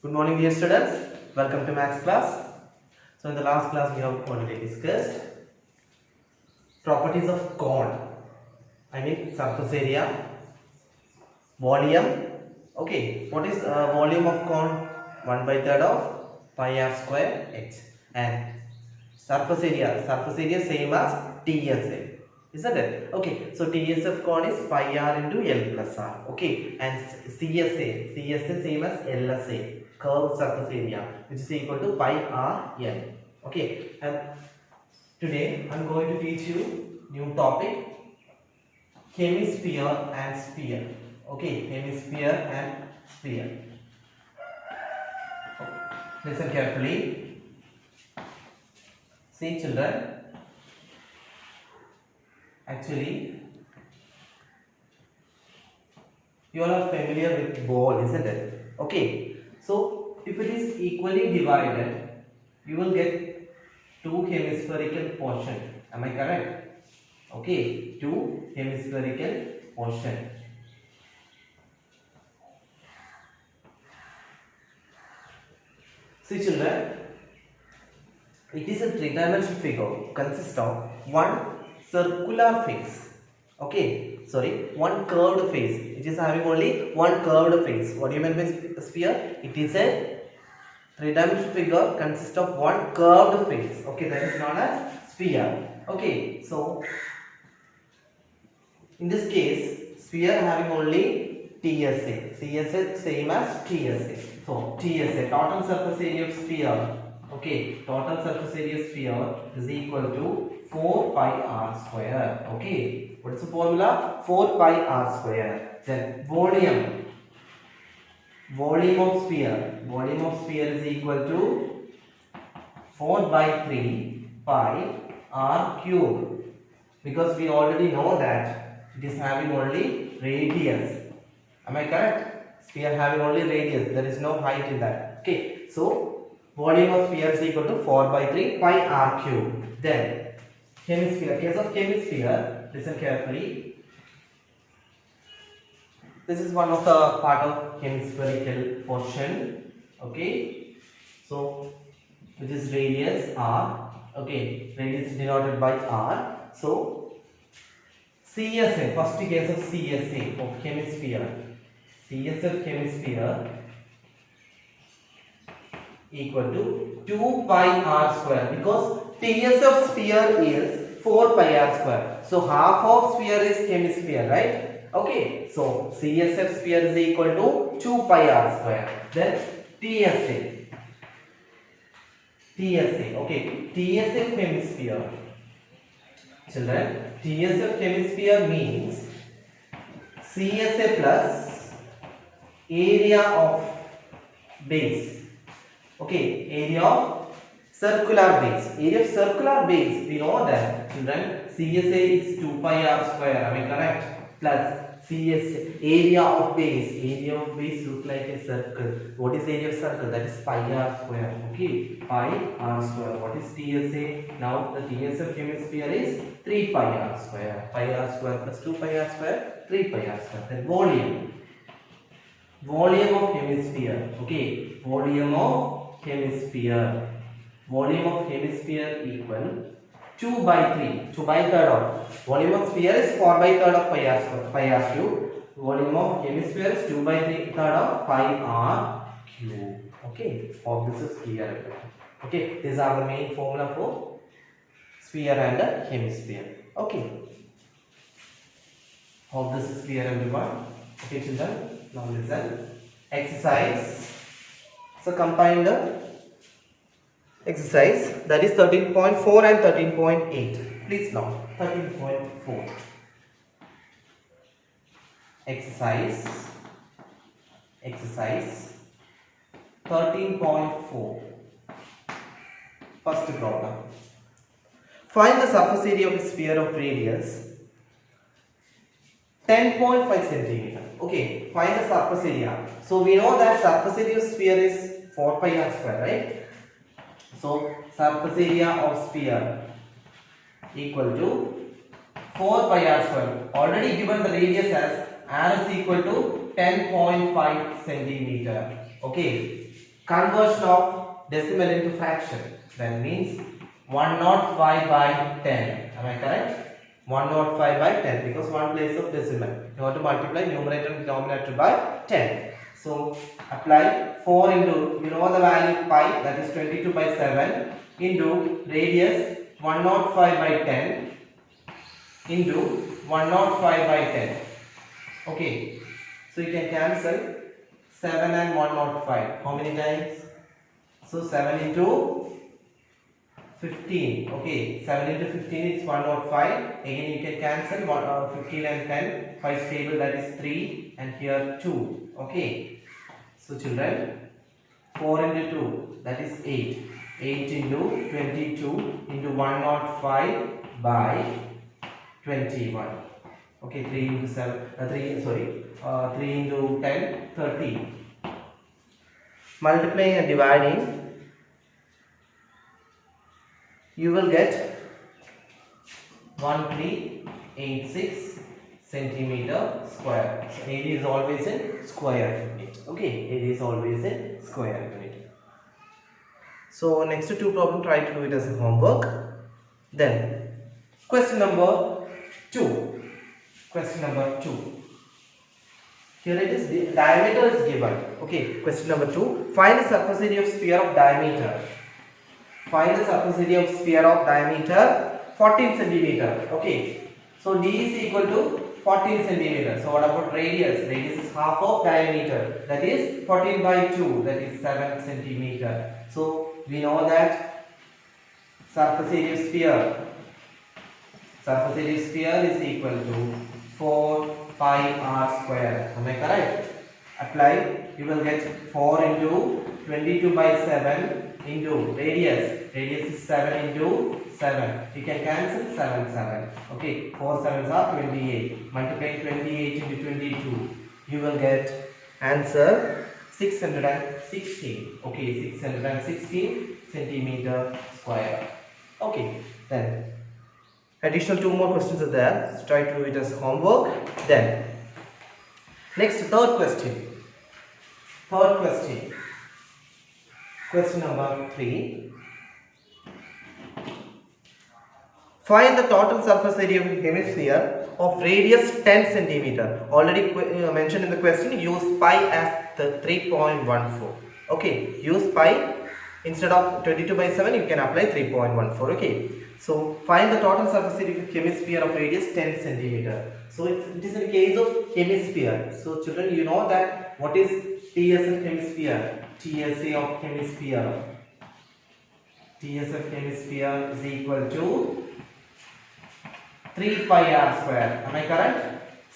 Good morning, dear students. Welcome to Maths class. So, in the last class, we have already discussed properties of cone. I mean, surface area, volume. Okay, what is volume of cone? 1/3 of pi r square h. And surface area same as TSA. Isn't it? Okay, so TSF cone is pi r into L plus r. Okay, and CSA same as LSA, curved surface area, which is equal to pi r L. Okay, and today I'm going to teach you new topic, hemisphere and sphere. Okay, hemisphere and sphere. Listen carefully. See, children. Actually, you all are familiar with ball, isn't it? Okay, so if it is equally divided, you will get two hemispherical portion. Am I correct? Okay, two hemispherical portion. See, children, it is a three-dimensional figure consists of one circular face. Okay, sorry, one curved face. It is having only one curved face. What do you mean by sphere? It is a three-dimensional figure consists of one curved face. Okay, that is known as sphere. Okay, so in this case, sphere having only TSA. CSA same as TSA. So TSA, total surface area of sphere. Okay, total surface area sphere is equal to 4 pi r square. Okay, what is the formula? 4 pi r square. Then volume of sphere is equal to 4 by 3 pi r cube, because we already know that it is having only radius. Am I correct? Sphere having only radius, there is no height in that. Okay, so volume of sphere is equal to 4 by 3 pi r cube. Then hemisphere, case of hemisphere, listen carefully. This is one of the part of hemispherical portion. Okay, so which is radius r. Okay, radius is denoted by r. So CSA, first case of CSA of hemisphere, CSF hemisphere equal to 2 pi r square, because TSF sphere is 4 pi r square. So half of sphere is hemisphere, right? Okay, so CSF sphere is equal to 2 pi r square. Then TSA. Okay, TSF hemisphere. Children, TSF hemisphere means CSA plus area of base. Okay, area of circular base. Area of circular base, we know that, children, CSA is 2 pi r square. Am I correct? Plus CSA, area of base. Area of base look like a circle. What is area of circle? That is pi r square. Okay, pi r square. What is TSA? Now the TSA hemisphere is 3 pi r square. Pi r square plus 2 pi r square, 3 pi r square. Then volume of hemisphere. Okay, volume of hemisphere equal 2 by 3, 2 by 3rd of volume of sphere is 4 by 3rd of pi r square, pi r cube. Volume of hemisphere is 2 by 3rd of pi r cube. Okay, all this is clear. Okay, these are the main formula for sphere and hemisphere. Okay, hope this is clear, everyone. Okay, children, now listen. Exercise. So combine the exercise, that is 13.4 and 13.8. Please now 13.4. Exercise 13.4. First problem. Find the surface area of a sphere of radius 10.5 centimeter. Okay, find the surface area. So we know that surface area of sphere is 4 pi r square, right? So surface area of sphere equal to 4 pi r square. Already given the radius as r is equal to 10.5 centimeter. Okay, conversion of decimal into fraction. That means 105 by 10. Am I correct? 105 by 10 because one place of decimal. You have to multiply numerator and denominator by 10. So apply 4 into, you know the value pi, that is 22 by 7 into radius 105 by 10 into 105 by 10. Okay, so you can cancel 7 and 105. How many times? So 7 into 15. Okay, 7 into 15 is 105. Again you can cancel 15 and 10. 5 stable, that is 3, and here 2. Okay, so children, 4 into 2, that is 8. 8 into 22 into 105 by 21. Okay, 3 into 7, 3 into 10, 30. Multiplying and dividing, you will get 1386 centimeter square. So area is always in square unit. Okay, area is always in square unit. So next two problem, try to do it as a homework. Then question number 2. Question number 2. Here it is, the diameter is given. Okay, question number 2. Find the surface area of sphere of diameter. Find the surface area of sphere of diameter 14 centimeter. Okay, so d is equal to 14 centimeter. So what about radius? Radius is half of diameter. That is 14 by 2. That is 7 centimeter. So we know that surface area of sphere. Surface area of sphere is equal to 4 pi r square. Am I correct? Apply. You will get 4 into 22 by 7 into radius. Radius is 7 into 7. You can cancel 7, 7. Okay, 4 7s are 28. Multiply 28 into 22. You will get answer 616. Okay, 616 centimeter square. Okay, then additional 2 more questions are there. So try to do it as homework. Then next, third question. Third question. Question number 3. Find the total surface area of a hemisphere of radius 10 centimeter. Already mentioned in the question, use pi as the 3.14. Okay, use pi instead of 22 by 7, you can apply 3.14. Okay, so find the total surface area of a hemisphere of radius 10 centimeter. So it is in case of hemisphere. So children, you know that what is TSF hemisphere? TSA of hemisphere. TSF hemisphere is equal to 3 pi r square. Am I correct?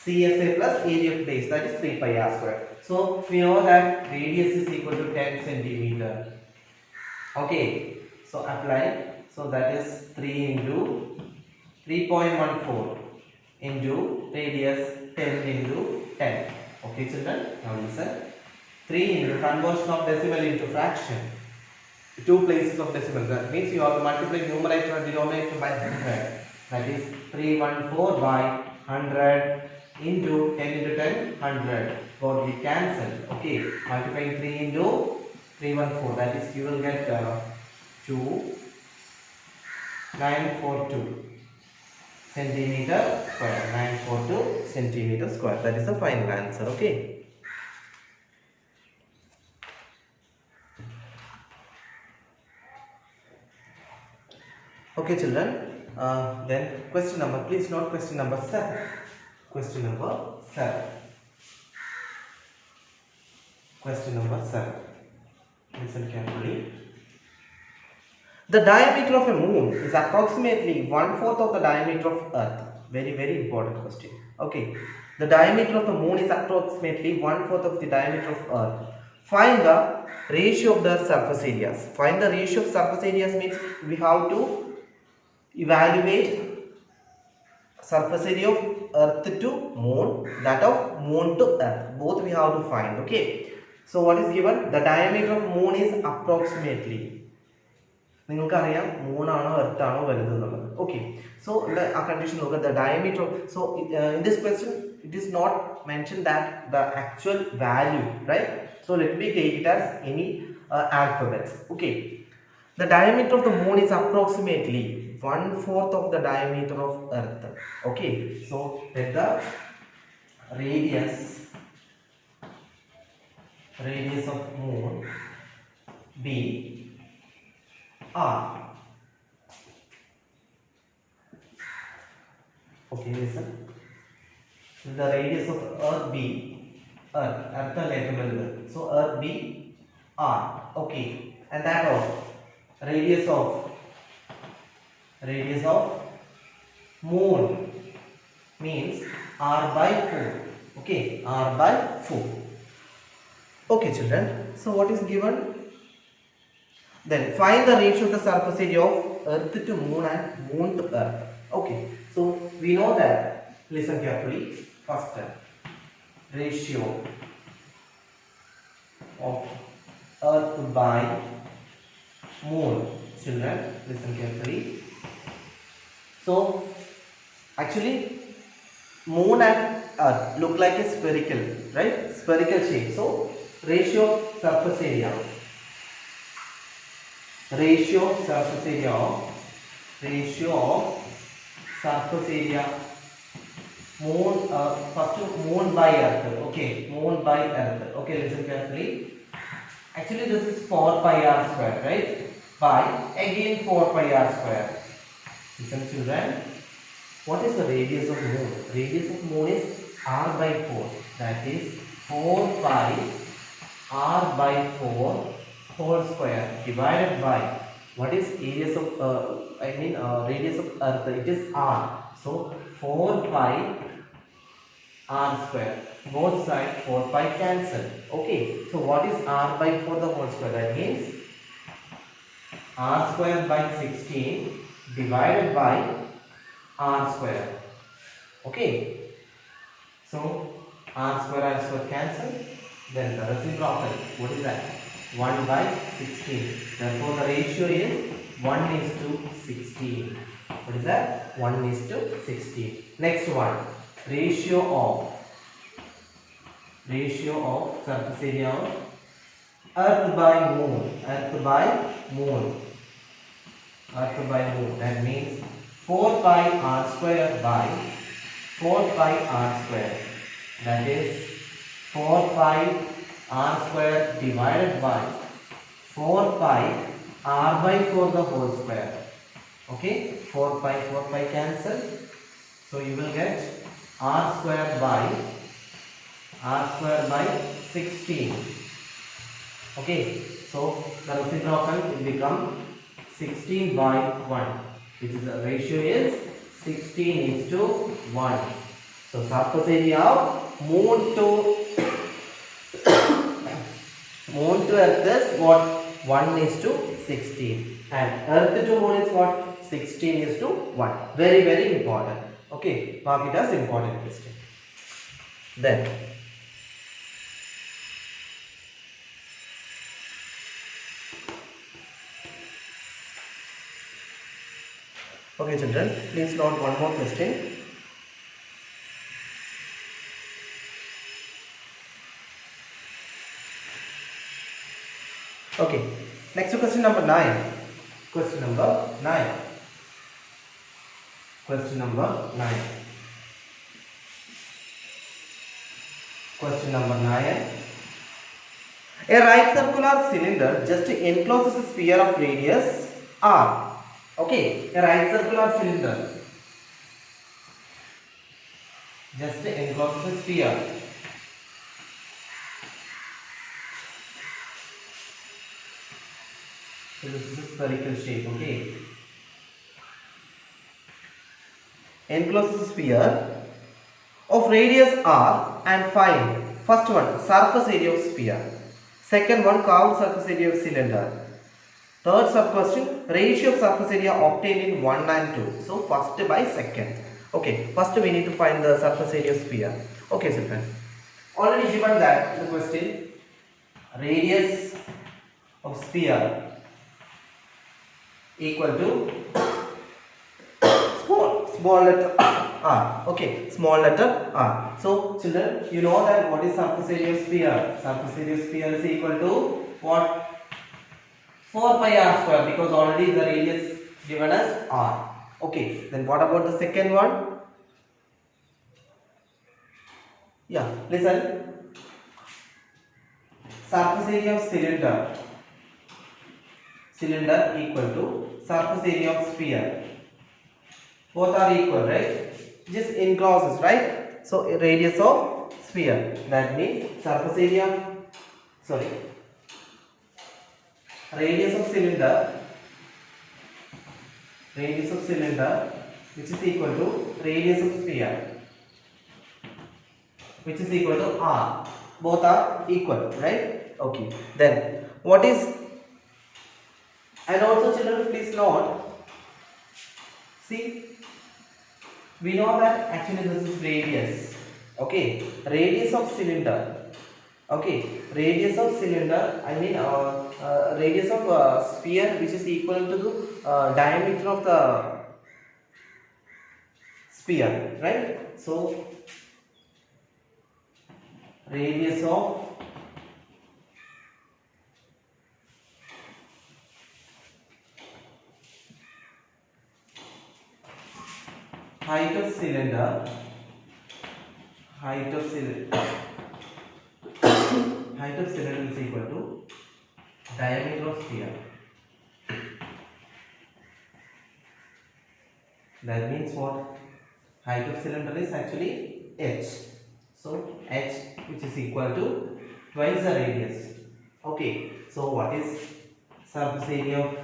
CSA plus area of base, that is 3 pi r square. So we know that radius is equal to 10 centimeter. Okay, so apply. So that is 3 into 3.14 into radius 10 into 10. Okay children, now listen. 3 into conversion of decimal into fraction. 2 places of decimal. That means you have to multiply numerator and denominator by 100. That is 314 by 100 into 10 into 10, 100. Both we cancel. Okay, multiplying 3 into 314. That is, you will get 2942 centimeter square. 942 centimeter square. That is the final answer. Okay. Okay children, then question number, please note question number 7. Question number 7. Question number 7. Listen carefully. The diameter of a moon is approximately 1/4 of the diameter of Earth. Very, very important question. Okay. The diameter of the moon is approximately 1/4 of the diameter of Earth. Find the ratio of the surface areas. Find the ratio of surface areas means we have to evaluate surface area of Earth to moon, that of moon to Earth. Both we have to find. Okay. So what is given? The diameter of moon is approximately. നിങ്ങൾക്കറിയാം മൂണാണോ എർത്താണോ വലുതെന്നുള്ളത്. Okay, so ആ condition നോക്കുക. The diameter of, so in this question it is not mention that the actual value, right? So let me take it as any alphabets. Okay, the diameter of the moon is approximately 1/4 of the diameter of Earth. Okay, so let the radius of moon be r. Okay, listen. The radius of Earth be Earth level. So Earth be r. Okay, and that of radius of moon means r by 4. Okay, r by 4. Okay, children. So what is given? Then find the ratio of the surface area of Earth to moon and moon to Earth. Okay, so we know that. Listen carefully. First, ratio of Earth by moon. Children, listen carefully. So actually, moon and Earth look like a spherical, right? Spherical shape. So ratio of surface area. Ratio of surface area moon, first moon by Earth. Okay, moon by Earth. Okay, listen carefully. Actually this is 4 pi r square, right? By again 4 pi r square. Listen children, what is the radius of moon? Radius of moon is r by 4, that is 4 pi r by 4 whole square divided by what is radius of radius of Earth, it is r. So 4 pi r square, both sides 4 pi cancel. Okay, so what is r by 4 the whole square? That means r square by 16 divided by r square. Okay, so r square cancel, then the reciprocal, what is that? 1 by 16. Therefore the ratio is 1:16. What is that? 1:16. Next one, ratio of surface area of Earth by moon. That means 4 pi r square by 4 pi r square. That is 4 pi r square divided by 4 pi r by 4 the whole square. Okay, 4 pi cancel. So you will get r square by 16. Okay, so the reciprocal will become 16 by 1, which is the ratio is 16:1. So surface area of moon to Earth is what? 1:16, and Earth to moon is what? 16:1. Very, very important. Okay, mark it as important question. Then okay children, please note one more question. Okay, next to question number 9. Question number 9. Question number 9. A right circular cylinder just encloses a sphere of radius r. Okay, a right circular cylinder just encloses a sphere. So this is a spherical shape. Okay, encloses a sphere of radius r and find first one surface area of sphere, second one curved surface area of cylinder, third sub question ratio of surface area obtained in 1 and 2. So first by second. Okay, first we need to find the surface area of sphere. Okay children, already given that the question, radius of sphere equal to small letter r. Okay, small letter r. So children, you know that what is surface area of sphere? Surface area of sphere is equal to what? 4 pi r square, because already the radius given as r. Okay, then what about the second one? Yeah, listen. Surface area of cylinder equal to surface area of sphere. Both are equal, right? Just in clauses, right? So radius of sphere, that means surface area, sorry, radius of cylinder which is equal to radius of sphere, which is equal to r. Both are equal, right? Okay, then what is, and also children please note, see, we know that actually this is radius. Okay, radius of cylinder. Okay, radius of cylinder, I mean radius of sphere, which is equal to the diameter of the sphere, right? So radius of height of cylinder is equal to diameter of sphere. That means what? Height of cylinder is actually h. So h, which is equal to twice the radius. Okay. So what is surface area of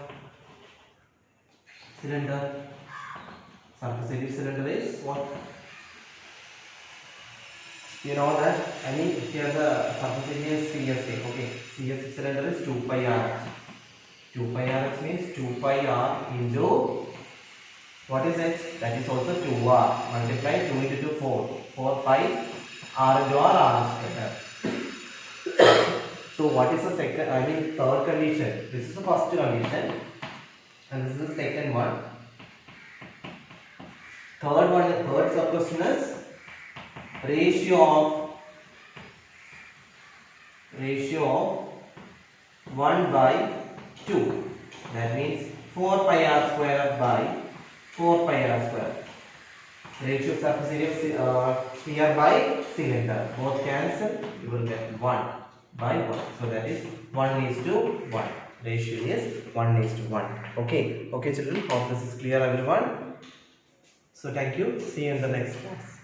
cylinder? Surface area of cylinder is what? You know that, I mean here the surface area is CSA. Okay, CSA cylinder is 2 pi r. 2 pi r means 2 pi r into what is h? That is also 2r. Multiply 2 into 2, 4. 4 pi r into r square. So what is the second, I mean third condition? This is the first condition and this is the second one. Third sub question is ratio of 1 by 2. That means 4 pi r square by 4 pi r square. Ratio of surface area of sphere by cylinder. Both cancel. You will get 1 by 1. So that is 1:1. Ratio is 1:1. Okay. Okay, children. Hope this is clear, everyone. So thank you. See you in the next class.